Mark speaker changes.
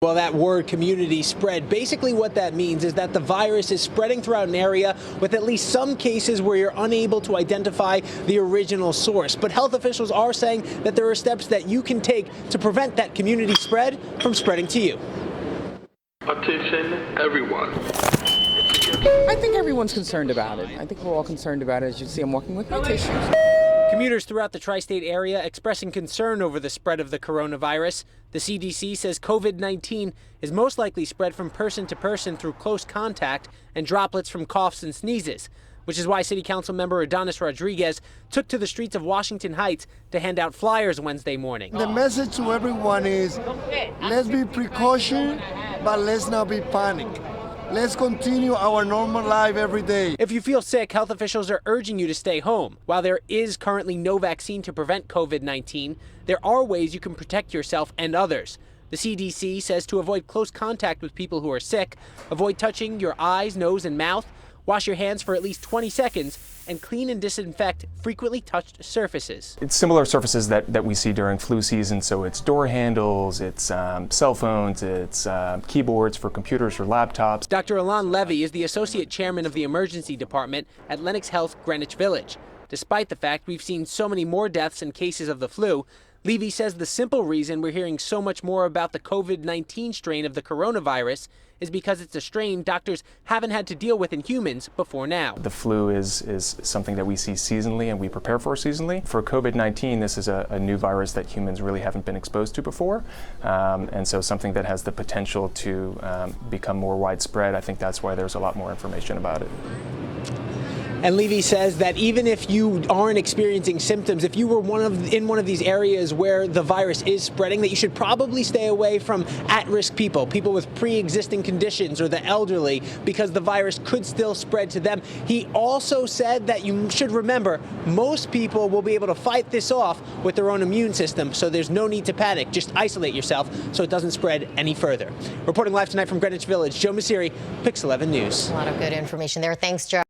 Speaker 1: Well, that word community spread, basically what that means is that the virus is spreading throughout an area with at least some cases where you're unable to identify the original source. But health officials are saying that there are steps that you can take to prevent that community spread from spreading to you.
Speaker 2: Attention, everyone.
Speaker 3: I think everyone's concerned about it. I think we're all concerned about it, as you see I'm walking with my tissues.
Speaker 1: Commuters throughout the tri-state area expressing concern over the spread of the coronavirus. The CDC says COVID-19 is most likely spread from person to person through close contact and droplets from coughs and sneezes, which is why City Council member Adonis Rodriguez took to the streets of Washington Heights to hand out flyers Wednesday morning.
Speaker 4: The message to everyone is, let's be precaution, but let's not be panic. Let's continue our normal life every day.
Speaker 1: If you feel sick, health officials are urging you to stay home. While there is currently no vaccine to prevent COVID-19, there are ways you can protect yourself and others. The CDC says to avoid close contact with people who are sick, avoid touching your eyes, nose, and mouth, wash your hands for at least 20 seconds, and clean and disinfect frequently touched surfaces.
Speaker 5: It's similar surfaces that we see during flu season, so it's door handles, it's cell phones, it's keyboards for computers or laptops.
Speaker 1: Dr. Alon Levy is the associate chairman of the emergency department at Lennox Health Greenwich Village. Despite the fact we've seen so many more deaths and cases of the flu, Levy says the simple reason we're hearing so much more about the COVID-19 strain of the coronavirus is because it's a strain doctors haven't had to deal with in humans before now.
Speaker 5: The flu is something that we see seasonally and we prepare for seasonally. For COVID-19, this is a new virus that humans really haven't been exposed to before, and so something that has the potential to become more widespread. I think that's why there's a lot more information about it.
Speaker 1: And Levy says that even if you aren't experiencing symptoms, if you were in one of these areas where the virus is spreading, that you should probably stay away from at-risk people with pre-existing conditions or the elderly, because the virus could still spread to them. He also said that you should remember most people will be able to fight this off with their own immune system, so there's no need to panic. Just isolate yourself so it doesn't spread any further. Reporting live tonight from Greenwich Village, Joe Mauceri, Pix 11 News.
Speaker 6: A lot of good information there. Thanks, Joe.